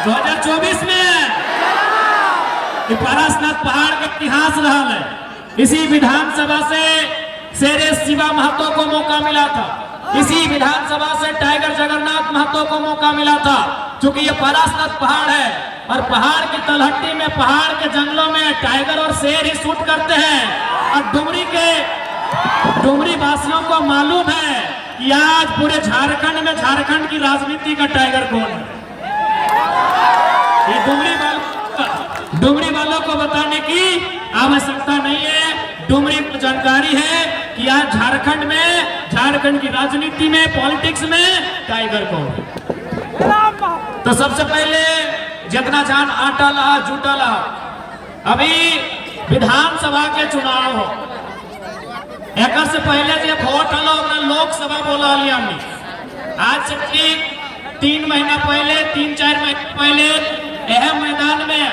2024 में पारसनाथ पहाड़ के इतिहास रहा है। इसी विधानसभा से शेरे शिवा महतो को मौका मिला था, इसी विधानसभा से टाइगर जगन्नाथ महतो को मौका मिला था। क्योंकि ये पारसनाथ पहाड़ है और पहाड़ की तलहटी में, पहाड़ के जंगलों में टाइगर और शेर ही शूट करते हैं। और डुमरी वासियों को मालूम है कि आज पूरे झारखंड में झारखंड की राजनीति का टाइगर कौन है। ये डुमरी वालों को बताने की आवश्यकता नहीं है। डुमरी को जानकारी है कि आज झारखंड में, झारखंड की राजनीति में, पॉलिटिक्स में टाइगर कौन है। तो सबसे पहले जितना जान आटा ला जूटा ला, अभी विधानसभा के चुनाव हो, एक से पहले जो वोट हलो लोकसभा बोला लिया हमने। आज से ठीक 3 महीना पहले, 3-4 महीने पहले यह मैदान में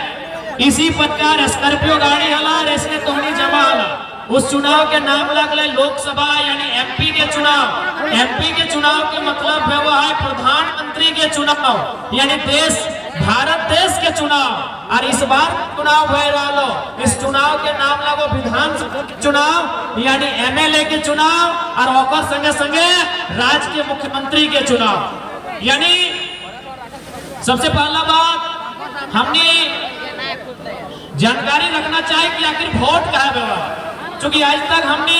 इसी प्रकार स्कॉर्पियो गाड़ी हला, इसने तोहनी जमा हला। उस चुनाव के नाम लगले लोकसभा यानी एमपी के चुनाव। एमपी के चुनाव के मतलब है वो है प्रधानमंत्री के चुनाव, यानी देश, भारत देश के चुनाव। और इस बार चुनाव भय रहा, इस चुनाव के नाम लगो विधानसभा के चुनाव यानी एमएलए के चुनाव और ओकर संगे संगे राज्य के मुख्यमंत्री के चुनाव। यानी सबसे पहला बात हमने जानकारी रखना चाहिए कि आखिर वोट कहा व्यवहार, क्योंकि आज तक हमने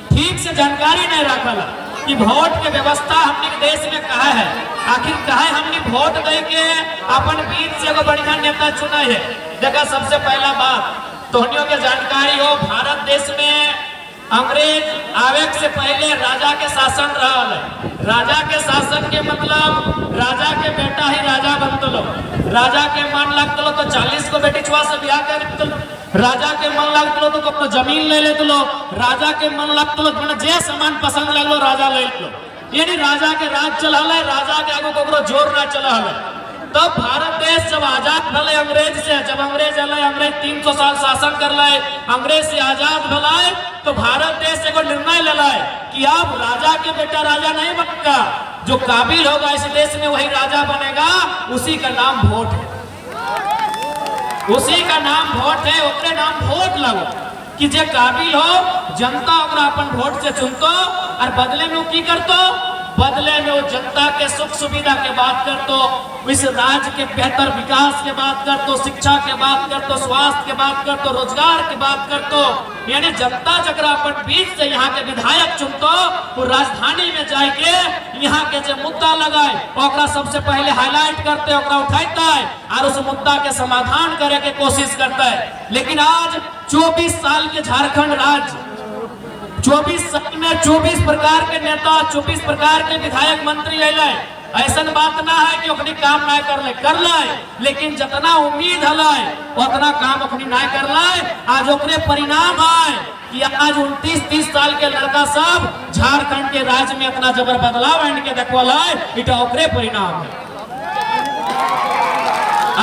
ठीक से जानकारी नहीं रखा कि वोट के व्यवस्था हमने देश में कहा है। आखिर कहा हमने वोट दे के अपन बीच से एगो बढ़िया नेता चुना है। देखा सबसे पहला बात तोहनियों के जानकारी हो, भारत देश में अंग्रेज आवे से पहले राजा के शासन रहा है। राजा के शासन के मतलब राजा के बेटा ही राजा बनतलो, राजा के मन लगतलो तो 40 को बेटी छुआ से ब्याह कर, राजा के मन लगतलो तो अपना जमीन ले लेतलो, राजा के मन लगतलो तो जे सामान पसंद लगलो राजा ले लो। यानी राजा के राज चला है, राजा के आगे को जोर ना चला है। तब भारत देश जब आजाद भले अंग्रेज से, जब अंग्रेज आए, अंग्रेज 300 साल शासन कर लाए, अंग्रेज से आजाद भलाए, तो भारत देश को निर्णय ले लाए कि अब राजा के बेटा राजा नहीं बनेगा, जो काबिल होगा इस देश में वही राजा बनेगा। उसी का नाम वोट है, उसी का नाम वोट है। ओकरे नाम वोट लगो कि जे काबिल हो, जनता ओकरा अपन वोट से चुनतो और बदले में की करतो, बदले में वो जनता के सुख सुविधा के बात करतो, इस राज्य के बेहतर विकास के बात करतो, शिक्षा के बात करतो, स्वास्थ्य के बात करतो, रोजगार की बात करतो। यानी जनता जगरा अपन बीच से यहाँ के विधायक चुनतो, वो राजधानी में जाके यहाँ के जो मुद्दा लगाए ओकरा सबसे पहले हाईलाइट करते, ओकरा उठाता है और उस मुद्दा के समाधान करे के कोशिश करता है। लेकिन आज 24 साल के झारखंड राज्य, 24 साल में 24 प्रकार के नेता, 24 प्रकार के विधायक मंत्री आए। ऐसा बात ना है कि अपनी काम ना कर ले, लेकिन जितना उम्मीद है उतना काम अपनी ना कर ले। आज ओकरे परिणाम है कि आज 29-30 साल के लड़का सब झारखंड के राज्य में इतना जबर बदलाव आने के देखल है, इटा ओकरे परिणाम है।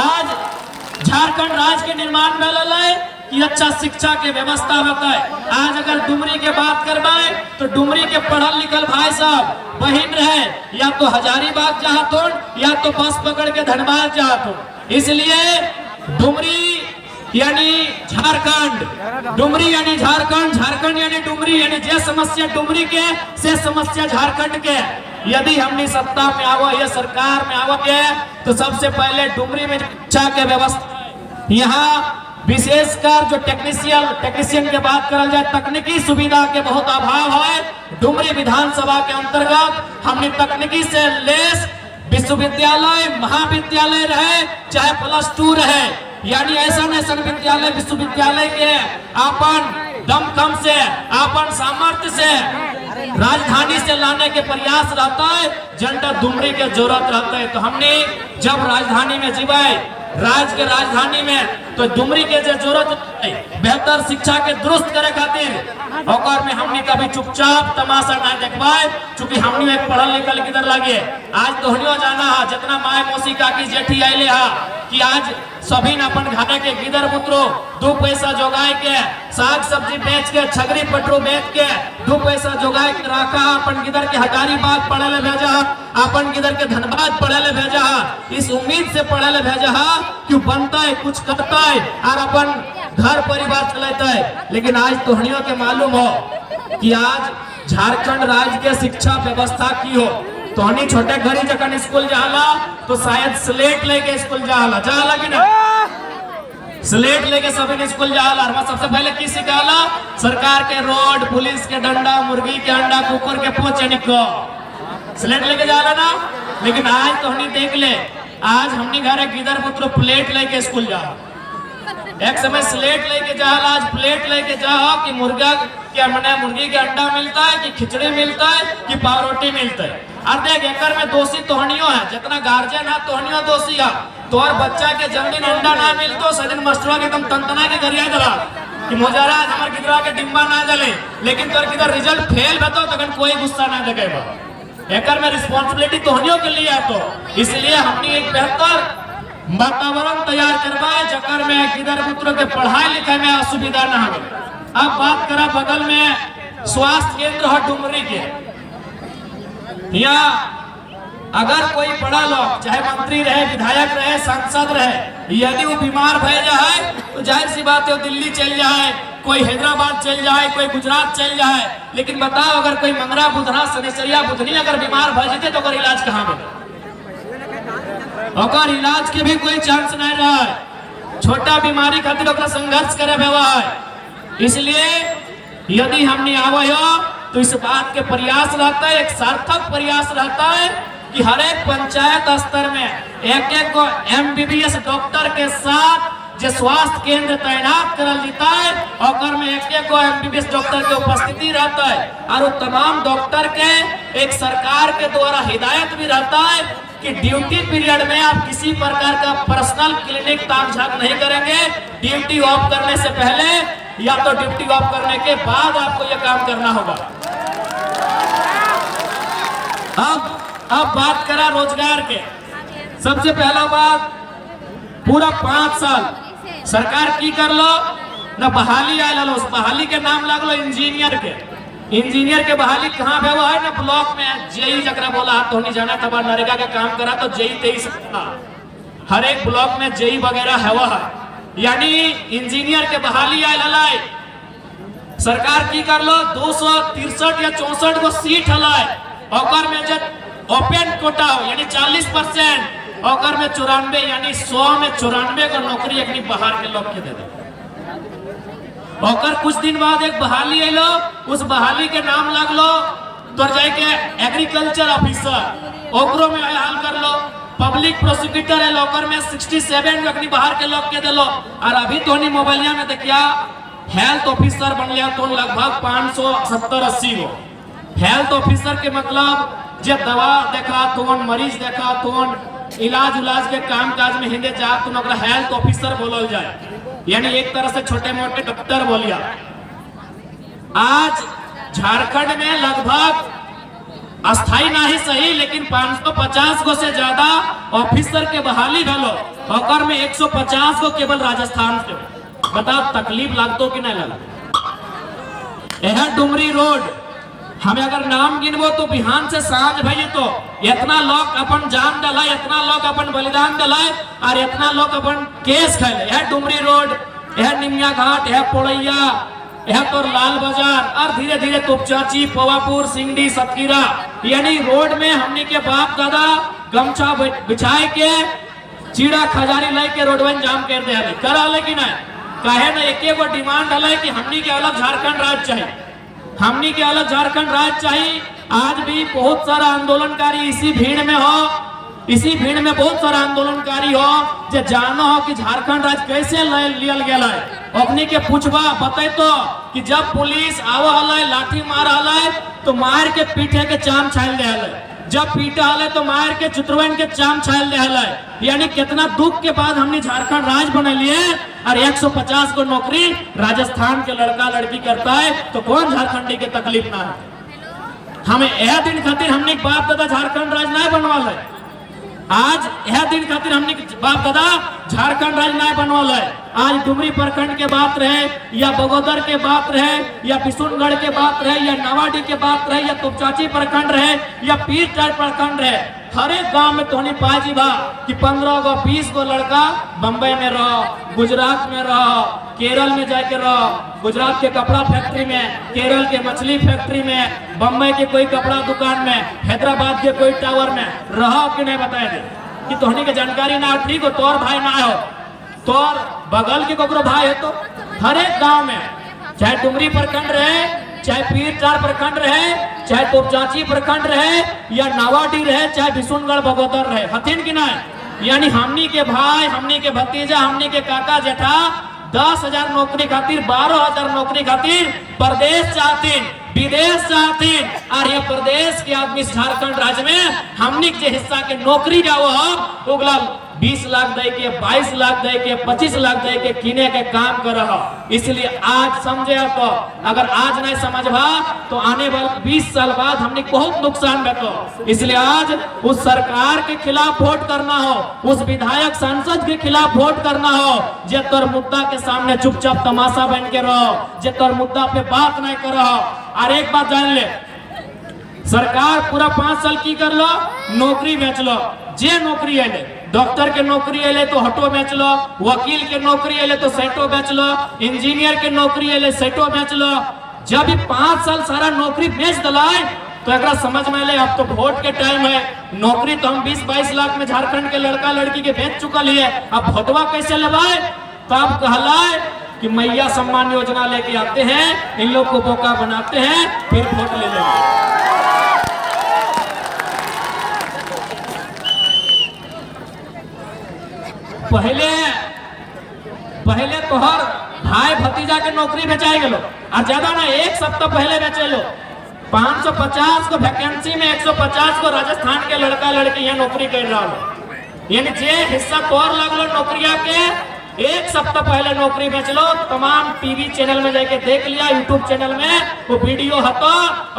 आज झारखंड राज्य के निर्माण भेल है कि अच्छा शिक्षा के व्यवस्था होता है। आज अगर डुमरी के बात करवाए तो डुमरी के पढ़ल लिखल भाई साहब बहन रहे, या तो हजारीबाग चाहत हो या तो बस पकड़ के धनबाद चाहत हो। इसलिए डुमरी यानी झारखंड, डुमरी यानी झारखंड, झारखंड यानी डुमरी, यानी जे समस्या डुमरी के से समस्या झारखंड के। यदि हमने सत्ता में आवा या सरकार में आवा के तो सबसे पहले डुमरी में शिक्षा के व्यवस्था, यहाँ विशेषकर जो टेक्नीशियन के बात करल जाए, तकनीकी सुविधा के बहुत अभाव है। डुमरी विधानसभा के अंतर्गत हमने तकनीकी से लेस विश्वविद्यालय, महाविद्यालय रहे चाहे +2 रहे, यानी ऐसा विद्यालय विश्वविद्यालय के अपन दमखम से, अपन सामर्थ्य से राजधानी से लाने के प्रयास रहता है, जनता डुमरी के जरूरत रहता है। तो हमने जब राजधानी में जीवाए, राज्य के राजधानी में, तो डुमरी के जरूरत है बेहतर शिक्षा के दुरुस्त करे खातिर, और में हमने कभी चुपचाप तमाशा ना देखवाए, क्योंकि हमने एक पढ़ल लिखल किधर लगे। आज तोहनियो जाना है, जितना माए मौसी काकी जेठी आइले हा कि आज सभी न अपन घरे के गिदर पुत्रो 2 पैसा जोगाए के, साग सब्जी बेच के, छगरी पटरू बेच के 2 पैसा जोगाए के रखा, अपन गिदर के हजारीबाग पढ़े ले भेजा। अपन किधर के धनबाद पढ़े ले भेजा है, इस उम्मीद से पढ़े ले भेजा है कि बनता है, कुछ करता है और अपन घर परिवार चलाता है। लेकिन आज तोहनियों के मालूम हो कि आज झारखंड राज्य के शिक्षा व्यवस्था की हो। तोहनी छोटे घरी जखन स्कूल जाला तो शायद स्लेट लेके स्कूल जाला कि ना, स्लेट लेके सभी स्कूल जाला। और सबसे पहले की सिखाला? सरकार के रोड, पुलिस के डंडा, मुर्गी के अंडा, कुकुर के पोचे निको स्लेट लेके जाला ना। लेकिन आज तो हमने देख ले, आज हमने घर किधर पुत्र प्लेट लेके स्कूल जा। एक समय स्लेट लेके जा, आज प्लेट लेके जा कि मुर्गा क्या मने मुर्गी के अंडा मिलता है कि खिचड़ी मिलता है कि पावरोटी मिलता है। और देख एकर में दोषी तोहनियों है, जितना गार्जियन है तोहनियों दोषी है। तोहर बच्चा के जमीन अंडा ना मिल तो सदिन मास्टरवा के एकदम तंतना के गरिया दला कि मोजारा हमार किधरा के डिब्बा ना जले, लेकिन तोर किधर रिजल्ट फेल भेतो तखन कोई गुस्सा ना देखेगा। एकर में रिस्पांसिबिलिटी तोहनियों के लिए है। तो इसलिए हमने एक बेहतर वातावरण तैयार करवाए जकर में किधर पुत्र के पढ़ाई लिखाई में असुविधा ना हो। अब बात करा बगल में स्वास्थ्य केंद्र है डुमरी के। यहाँ अगर कोई बड़ा लोग चाहे मंत्री रहे, विधायक रहे, सांसद रहे, यदि वो बीमार भय जाए तो जाहिर सी बात है दिल्ली चल जाए, कोई हैदराबाद चल जाए, कोई गुजरात चल जाए। लेकिन बताओ अगर कोई मंगरा बुधना सनेसरिया बुधनी अगर बीमार भय जाते तो इलाज कहाँ मिले? और इलाज के भी कोई चांस नहीं रहा है। छोटा बीमारी खातिर संघर्ष करे हुआ है। इसलिए यदि हमने आवे हो तो इस बात के प्रयास रहता है, एक सार्थक प्रयास रहता है कि हर एक पंचायत स्तर में एक एक को MBBS डॉक्टर के साथ जो स्वास्थ्य केंद्र तैनात करल जाता है और में एक एक को MBBS डॉक्टर के उपस्थिति रहता है। और तमाम डॉक्टर के एक सरकार के द्वारा हिदायत भी रहता है कि ड्यूटी पीरियड में आप किसी प्रकार का पर्सनल क्लिनिक ताक झाक नहीं करेंगे। ड्यूटी ऑफ करने से पहले या तो ड्यूटी ऑफ करने के बाद आपको यह काम करना होगा। अब बात करा रोजगार के। सबसे पहला बात, पूरा 5 साल सरकार की कर लो ना बहाली आयल लो, उस बहाली के नाम लगलो इंजीनियर के। इंजीनियर के बहाली कहाँ पे हुआ है ना, ब्लॉक में जेई जकरा बोला तो नहीं जाना था, नरेगा का काम करा तो जेई 23 हर एक ब्लॉक में जेई वगैरह है वह, यानी इंजीनियर के बहाली आयल हलाई। सरकार की कर लो 263 या 64 को सीट हलाई और में जब ओपन कोटा हो यानी 40% और में 94 यानी 100 में 94 को नौकरी अपनी बाहर के लोग के दे दे। और कुछ दिन बाद एक बहाली आलो, उस बहाली के नाम लग लो तो जाके एग्रीकल्चर ऑफिसर ओकरो में हाल कर लो। पब्लिक प्रोसिक्यूटर है लोकर में 67 अपनी बाहर के लोग के दे लो। और अभी तो नहीं मोबाइलिया में देखिया हेल्थ ऑफिसर बन लिया तो लगभग 570-80 गो हेल्थ ऑफिसर के मतलब जो दवा देखा तो मरीज देखा तो इलाज उलाज के काम काज में हिंदे जा तो हेल्थ ऑफिसर बोलल जाए, यानी एक तरह से छोटे मोटे डॉक्टर बोलिया। आज झारखंड में लगभग अस्थाई ना ही सही लेकिन 550 को से ज्यादा ऑफिसर के बहाली भेलो और में 150 को केवल राजस्थान से। बताओ तकलीफ लगतो कि नहीं लगा? यह डुमरी रोड हमें अगर नाम गिनबो तो बिहान से सांझ भई तो इतना लोग अपन जान डला, इतना लोग अपन बलिदान डलाए और इतना लोग अपन केस खेले। यह डुमरी रोड, यह निमिया घाट, यह पोड़ैया, यह तो लाल बाजार और धीरे धीरे तुपचाची, पवापुर, सिंगडी, सतकीरा, यानी रोड में हमने के बाप दादा गमछा बिछाए के चीड़ा खजारी लाई के रोड में जाम कर दे करा लेकिन कहे ना एक गो डिमांड हल कि हमने के अलग झारखंड राज्य चाहिए, हमनी के अलग झारखंड राज्य चाहिए। आज भी बहुत सारा आंदोलनकारी इसी भीड़ में हो, इसी भीड़ में बहुत सारा आंदोलनकारी हो जो जानो हो कि झारखंड राज्य कैसे लियल गया है। अपनी के पूछवा बते तो कि जब पुलिस आवा हल लाठी मार हल तो मार के पीठे के चाम छाल दे हल, जब पीटा हल तो मार के चित्रवन के चाम छाल दे हल। यानी कितना दुख के बाद हमने झारखंड राज्य बना लिए और 150 को नौकरी राजस्थान के लड़का लड़की करता है तो कौन झारखंडी के तकलीफ ना है? हमें यह दिन खातिर हमने बाप दादा झारखंड राज्य नहीं बनवा है। आज यह दिन खातिर हमने बाप दादा झारखंड राज्य नहीं बनवल है। आज डुमरी प्रखंड के बात रहे या बगोदर के बात रहे या बिशुनगढ़ के बात रहे या नावाडी के बात रहे या तुपचाची प्रखंड रहे या पीरटाट प्रखंड रहे, हर एक गांव में तोहनी पाजी बा कि 15 गो 20 गो लड़का बम्बई में रहो, गुजरात में रहो, केरल में जाके रहो, गुजरात के कपड़ा फैक्ट्री में, केरल के मछली फैक्ट्री में, बम्बई के कोई कपड़ा दुकान में, हैदराबाद के कोई टावर में रहो कि नहीं बताए थे कि तोहनी के जानकारी ना हो। ठीक हो, तोर भाई ना हो, तोर बगल के कोकरो भाई हो, तो हर एक गांव में चाहे डुमरी प्रखंड रहे, चाहे पीरटाट प्रखंड रहे, चाहे तुपचाची प्रखंड रहे या नावाडी रहे, चाहे बिशुनगढ़ बगोदर रहे, हथिन की नहीं। यानी हमनी के भाई, हमनी के भतीजा, हमनी के काका जेठा 10,000 नौकरी खातिर, 12,000 नौकरी खातिर प्रदेश चाहतीन, विदेश चाहतीन। और ये प्रदेश के आदमी झारखंड राज्य में हमनी के हिस्सा के नौकरी जाओ हम उगला 20 लाख दे के, 22 लाख दे के, 25 लाख दे के किने के काम कर रहा। इसलिए आज समझे तो, अगर आज नहीं समझबा तो आने वाले 20 साल बाद हमने बहुत नुकसान बेतो। इसलिए आज उस सरकार के खिलाफ वोट करना हो, उस विधायक सांसद के खिलाफ वोट करना हो जे तोर मुद्दा के सामने चुपचाप तमाशा बन के रहो, जे तोर मुद्दा पे बात नहीं कर रहा। और एक बात जान ले, सरकार पूरा 5 साल की कर लो, नौकरी बेच लो, जे नौकरी है डॉक्टर के नौकरी है तो हटो बेच लो, वकील के नौकरी है तो सेटो बेच लो, इंजीनियर के नौकरी है सेटो बेच लो। जब 5 साल सारा नौकरी बेच दलाए तो एक समझ में ले, अब तो वोट के टाइम है, नौकरी तो हम 20-22 लाख में झारखंड के लड़का लड़की के बेच चुकल है, अब वोटवा कैसे लेवाए? तब कहलाए कि मैया सम्मान योजना लेके आते हैं, इन लोग को बोका बनाते हैं, फिर वोट ले लेंगे। पहले तोहर भाई भतीजा के नौकरी बेचाई गलो, और ज्यादा ना 1 सप्ताह पहले बेचे लो 550 को वैकेंसी में 150 को राजस्थान के लड़का लड़की यहाँ नौकरी कर रहा हो। यानी जे हिस्सा तोर लगलो नौकरिया के 1 सप्ताह पहले नौकरी बेच लो। तमाम टीवी चैनल में जाके देख लिया, यूट्यूब चैनल में वो वीडियो हतो,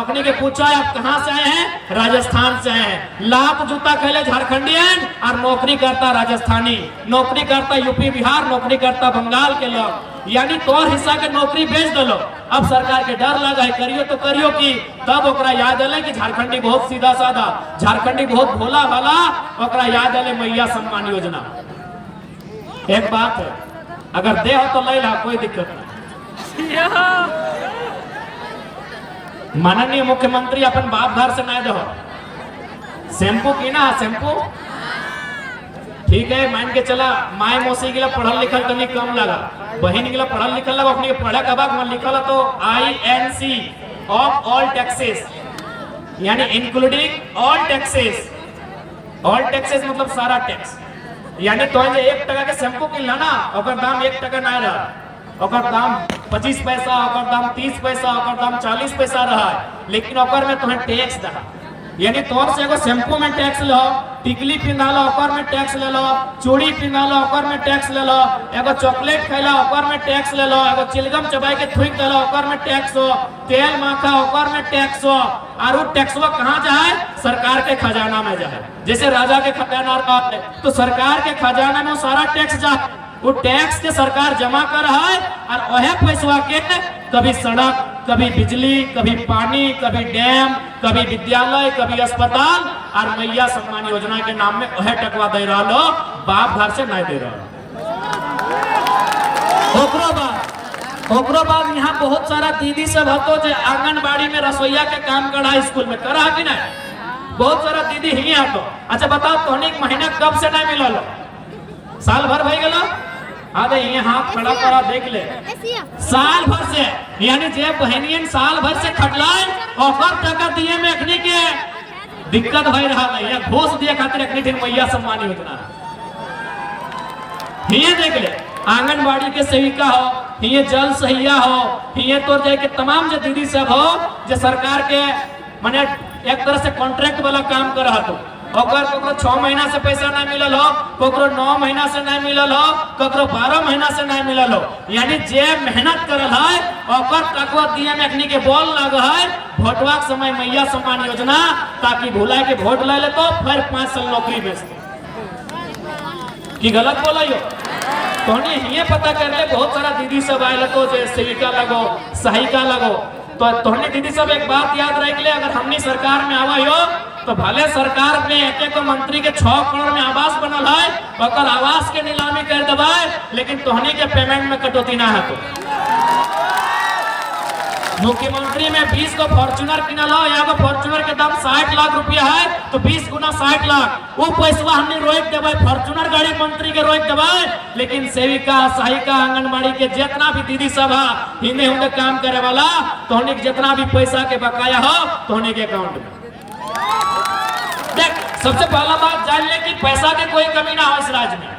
अपने के पूछा आप कहाँ से आए हैं? राजस्थान से आए हैं। लाख जूता खेले झारखंडियन और नौकरी करता राजस्थानी, नौकरी करता यूपी बिहार, नौकरी करता बंगाल के लोग। यानी तोर हिस्सा के नौकरी बेच दलो। अब सरकार के डर लगा है, करियो तो करियो की, तब ओकरा याद आले कि झारखंडी बहुत सीधा साधा, झारखंडी बहुत भोला भाला, ओकरा याद आले मैया सम्मान योजना। एक बात है, अगर दे हो तो ले ला, कोई दिक्कत नहीं। माननीय मुख्यमंत्री अपन बाप घर से नहीं दो शैम्पू की ना, शैम्पू ठीक है, मान के चला माए मौसी के पढ़ल लिखल तनी कम लगा, बहन के पढ़ल लिखल लगा, अपने पढ़े के बाद लिखल तो INC ऑफ ऑल टैक्सेस, यानी including all taxes. All taxes मतलब सारा टैक्स। यानी तो 1 टका के शैम्पू किनला ना, ओकर दाम 1 टका नहीं रहा, ओकर दाम 25 पैसा, ओकर दाम 30 पैसा, ओकर दाम 40 पैसा रहा, लेकिन ओकर में तुम्हें टैक्स दहा। यानी तोर से एगो शैम्पू में टैक्स लो, टिकली पिंधा लो ओकर में टैक्स ले लो, चूड़ी पिंधा लो ओकर में टैक्स ले लो, एगो चॉकलेट खैला ओकर में टैक्स ले लो, एगो चिलगम चबाई के थूक देलो ओकर में टैक्स हो, तेल माखा ओकर में टैक्स हो। और वो टैक्सवा कहाँ जाए? सरकार के खजाना में जाए। जैसे राजा के खजाना है तो सरकार के खजाना में सारा टैक्स जाए, वो टैक्स के सरकार जमा कर रहा है, और वह पैसा के कभी सड़क, कभी बिजली, कभी पानी, कभी डैम, कभी विद्यालय, कभी अस्पताल, और मैया सम्मान योजना के नाम में वह टकवा दे रहा लो, बाप घर से नहीं दे रहा। ओकरो बाद यहाँ बहुत सारा दीदी सब हतो जो आंगनबाड़ी में रसोईया के काम करा, स्कूल में करा कि नहीं? बहुत सारा दीदी ही आतो। अच्छा बताओ, तोहनी महीना कब से नहीं मिला लो? साल भर भाई गला? अरे ये हाथ खड़ा करा देख ले, साल भर से। यानी जे बहनियन साल भर से खटलाए और टका दिए में अखनी के दिक्कत भई रहा है, या घोष दिए खातिर अखनी दिन मैया सम्मान योजना। ये देख ले, आंगनबाड़ी के सेविका हो, ये जल सहिया हो, ये तो जाके तमाम जो दीदी सब हो जो सरकार के माने एक तरह से कॉन्ट्रैक्ट वाला काम कर रहा तो ओकर 6 महीना से पैसा नहीं मिलल हो, कोकरो 9 महीना से नहीं मिलल हो, कोकरो 12 महीना से नहीं मिलल हो। यानी जे मेहनत करल है ओकर टकवा दिए में अखनी के बॉल लग है वोटवा के समय मैया सम्मान योजना, ताकि भुलाए के वोट ले ले तो फिर 5 साल नौकरी बेचते। कि गलत बोला यो तो ये पता कर ले। बहुत सारा दीदी सब आए तो सेविका लगो सहायिका लगो तो दीदी सब एक बात याद रख ले, अगर हमनी सरकार में आवा हो तो भले सरकार में एक मंत्री के 6 करोड़ में आवास बनल है, अगर आवास के नीलामी कर दबाए लेकिन तोहनी के पेमेंट में कटौती ना है। तो मुख्यमंत्री में 20 को फॉर्च्यूनर किनल हो, यहाँ को फॉर्च्यूनर के दाम 60 लाख रुपया है तो 20 गुना 60 लाख वो पैसा हमने रोक देवे, फॉर्च्यूनर गाड़ी मंत्री के रोक देवे, लेकिन सेविका सहायिका आंगनबाड़ी के जितना भी दीदी सब है हिंदे होंगे काम करे वाला तोहनी के जितना भी पैसा के बकाया हो तोहनी के अकाउंट में। देख सबसे पहला बात जान ले कि पैसा के कोई कमी ना हो इस राज्य में।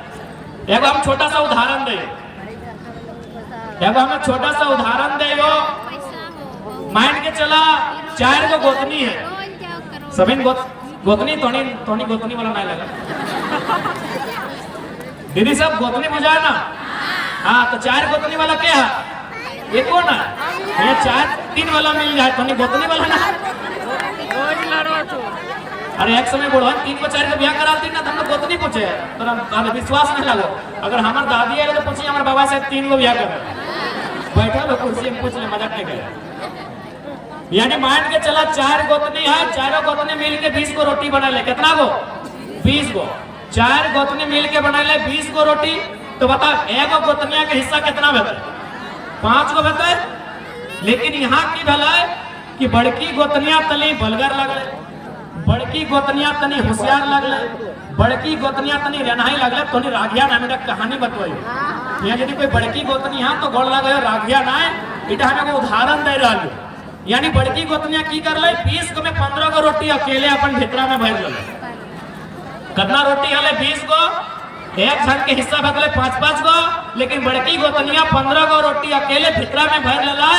एगो हम छोटा सा उदाहरण दे, हमें छोटा सा उदाहरण दे, मान के चला 4 गो गोतनी है, सभी गोतनी तोनी गोतनी वाला नहीं लगा दीदी सब गोतनी बुझा ना। हाँ तो 4 गोतनी वाला क्या है, एक ना ये 4-3 वाला मिल जाए तोनी गोतनी वाला ना। अरे एक समय बोलो 3 को 4 को ब्याह करा दी ना तो हम गोतनी पूछे तो विश्वास नहीं लगो। अगर हमारे दादी है तो पूछिए हमारे बाबा से 3 को ब्याह कर बैठा लो कुर्सी में पूछ ले, मजाक नहीं करे। यानी मान के चला 4 गोतनी है, 4 गोतनी मिल के 20 को रोटी बना ले, कितना गो 20 गो, 4 गोतनी मिल के बना ले 20 को रोटी, तो बता एगो गोतनिया के हिस्सा कितना बेहतर 5 को बेहतर। लेकिन यहाँ की भला कि बड़की गोतनिया तनी बलगर लगले, बड़की गोतनिया तनी होशियार लगले, बड़की गोतनिया तनी रेनाई लगले। तो राघिया नाम का कहानी बतवाई, यहाँ यदि कोई बड़की गोतनी है तो गोड़ लगे राघिया ना इटा हमें उदाहरण दे रहा। यानी बड़की गोतनिया की कर ले 20 को में 15 को रोटी अकेले अपन भितरा में भर ले, कितना रोटी हले 20 को, एक जन के हिस्सा भगले 5-5 को, लेकिन बड़की गोतनिया 15 को रोटी अकेले भितरा में भर ले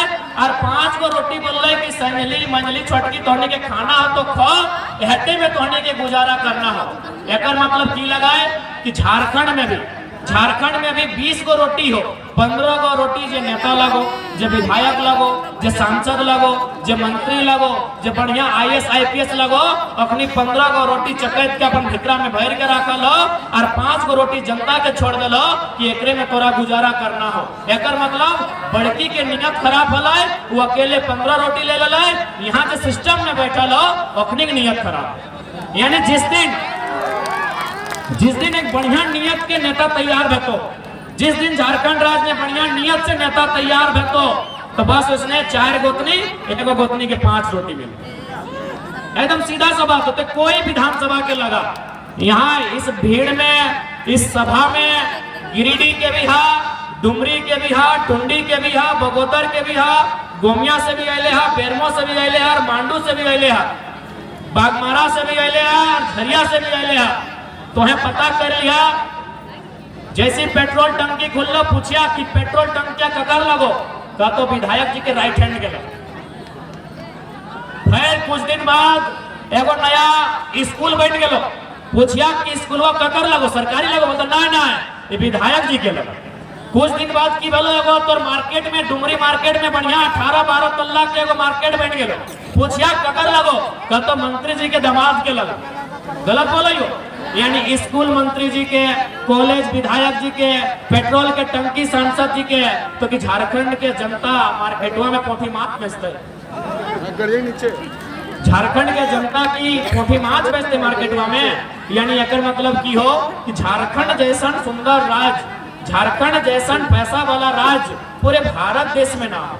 और 5 को रोटी बोल रहे कि संजली मंजली छोटकी तोहने के खाना हो तो खो, हटे में तोहने के गुजारा करना हो। एक मतलब की लगाए कि झारखंड में भी 20 को रोटी हो, 15 को रोटी जो नेता लगो, जो विधायक लगो, जो सांसद लगो, जो मंत्री लगो, जो बढ़िया IAS IPS लगो, अपनी 15 को रोटी चकैत के अपन भितरा में भर के रखा लो और 5 को रोटी जनता के छोड़ दे लो कि एकरे में तोरा गुजारा करना हो। एक मतलब बड़की के नियत खराब होला, वो अकेले 15 रोटी ले ले, यहाँ के सिस्टम में बैठा लो अपनी नियत खराब। यानी जिस दिन एक बढ़िया नियत के नेता तैयार भेटो, जिस दिन झारखंड राज्य में बढ़िया नियत से नेता तैयार भेटो, तो बस उसने 4 गोतनी, एक गोतनी के 5 रोटी मिली। एकदम सीधा सा बात होते, कोई विधानसभा के लगा यहाँ इस भीड़ में, इस सभा में गिरिडीह के भी हा, डुमरी के भी हा, टुंडी के भी हा, बगोदर के भी हा, गोमिया से भी आए हा, बेरमो से भी आए हा, मांडू से भी आए हा, बागमारा से भी आए हा, झरिया से भी आए हा। तो है पता कर लिया, जैसी पेट्रोल टंकी खुल लो पूछिया कि पेट्रोल टंकिया ककर लगो, का तो विधायक जी के राइट हैंड के लगो। फिर कुछ दिन बाद एगो नया स्कूल बन गलो, पूछिया कि स्कूलवा ककर लगो, सरकारी लगो, बोलते ना ये विधायक जी के लगो। कुछ दिन बाद की बोलो एगो तो मार्केट में, डुमरी मार्केट में बढ़िया 18-12 तल्ला के एगो मार्केट बन गलो, पूछिया ककर लगो, का तो मंत्री जी के दामाद के लगो। गलत बोलो, यानी स्कूल मंत्री जी के, कॉलेज विधायक जी के, पेट्रोल के टंकी सांसद जी के, तो कि झारखंड के जनता मार्केटवा में पोथी माछ बेचते, झारखंड के जनता की पोथी माछ बेचते मार्केटवा में। यानी एक मतलब की हो कि झारखंड जैसन सुंदर राज्य, झारखंड जैसन पैसा वाला राज्य पूरे भारत देश में ना हो।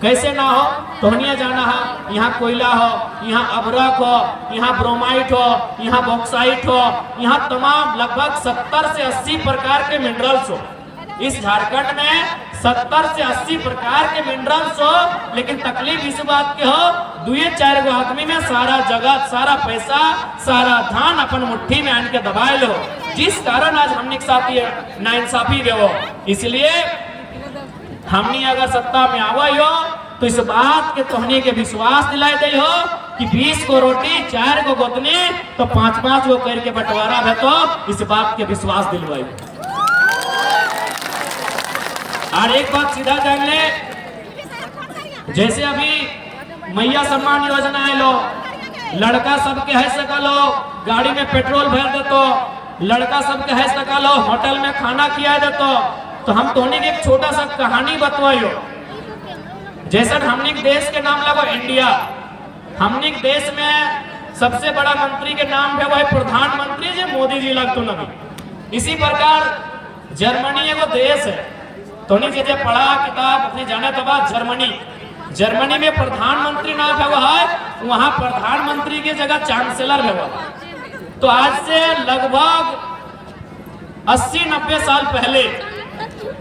कैसे ना हो, तोहनिया जाना है, यहाँ कोयला हो, यहाँ अबरक हो, यहाँ ब्रोमाइट हो, यहाँ बॉक्साइट हो, यहाँ तमाम लगभग 70 से 80 प्रकार के मिनरल्स हो। इस झारखंड में 70 से 80 प्रकार के मिनरल्स हो, लेकिन तकलीफ इस बात की हो 2-4 गो आदमी में सारा जगत, सारा पैसा, सारा धन अपन मुट्ठी में आन के दबाए लो, जिस कारण आज हमने साथी नाइंसाफी गए हो। इसलिए हमनी अगर सत्ता में आवा हो तो इस बात के तोहनी के विश्वास दिलाए दे हो कि 20 को रोटी 4 को गोतनी तो 5-5 को करके बंटवारा है, तो इस बात के विश्वास दिलवाई। और एक बात सीधा जान ले, जैसे अभी मैया सम्मान योजना है लो, लड़का सबके है सकलो, गाड़ी में पेट्रोल भर दे तो लड़का सबके है सकल हो होटल में खाना खिया देतो। तो हम तोनी के एक छोटा सा कहानी बतवायो। जैसे हमने देश के नाम लगो इंडिया, हमने देश में सबसे बड़ा मंत्री के नाम है वह प्रधानमंत्री जी मोदी जी लगतो नबी। इसी प्रकार जर्मनी एगो देश है, तोनी जे पढ़ा किताब अपने जाने तो बाद जर्मनी में प्रधानमंत्री नाम है वहाँ प्रधानमंत्री की जगह चांसलर है वह। तो आज से लगभग 80-90 साल पहले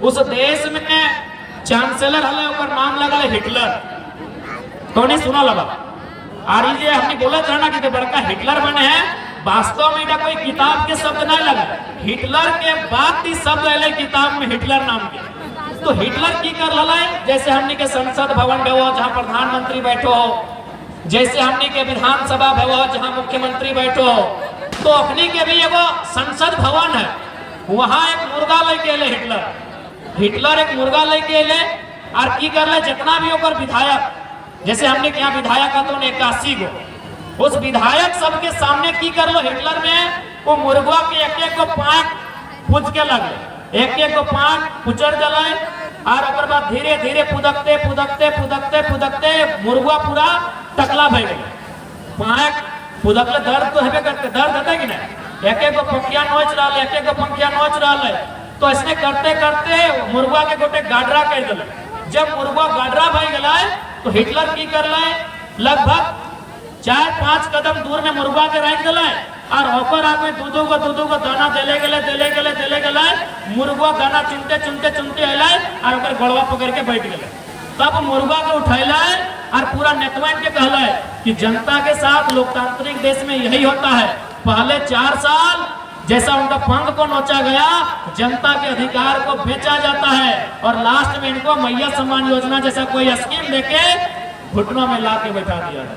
उस देश में चांसलर हले ओकर नाम लगा हिटलर। तो नहीं सुना लगा और ये हमने बोला था ना कि बड़का हिटलर बने हैं, वास्तव में इधर कोई किताब के शब्द नहीं लगा। हिटलर के बाद ही शब्द अले किताब में हिटलर नाम के। तो हिटलर की कर रहा है, जैसे हमने के संसद भवन है वो जहाँ प्रधानमंत्री बैठो हो, जैसे हमने के विधानसभा है वो जहाँ मुख्यमंत्री बैठो हो, तो अपने के भी एगो संसद भवन है, वहाँ एक मुर्गा लेके अले हिटलर एक मुर्गा लेके अले और की कर ले जितना भी होकर विधायक, जैसे हमने क्या विधायक का तो 81 गो, उस विधायक सबके सामने की कर लो हिटलर में वो मुर्गा के एक को पांच पूछ के लगे, एक को पांच पुचर जलाए और ओकर बाद धीरे धीरे पुदकते मुर्गा पूरा टकला भय गए। पांच पुदकले दर्द तो हेबे करते, दर्द होता है कि नहीं, एक को पंखिया नोच रहा है, एक को पंखिया नोच रहा है। तो ऐसे करते करते मुर्गा के गोटे गाडरा कर दिले। जब मुर्गा गाडरा भय गया तो हिटलर की कर ले लगभग 4-5 कदम दूर में मुर्गा के रख दिले और ओकर आगे दूधो को दाना देले गेले मुर्गा दाना चुनते अले और ओकर गड़वा पकड़ के बैठ गए। तब मुर्गा को उठैले और पूरा नेतवन के कहले कि जनता के साथ लोकतांत्रिक देश में यही होता है, पहले 4 साल जैसा उनका पंख को नोचा गया, जनता के अधिकार को बेचा जाता है और लास्ट में इनको मैया सम्मान योजना जैसा कोई स्कीम देके घुटनों में ला के बैठा दिया है।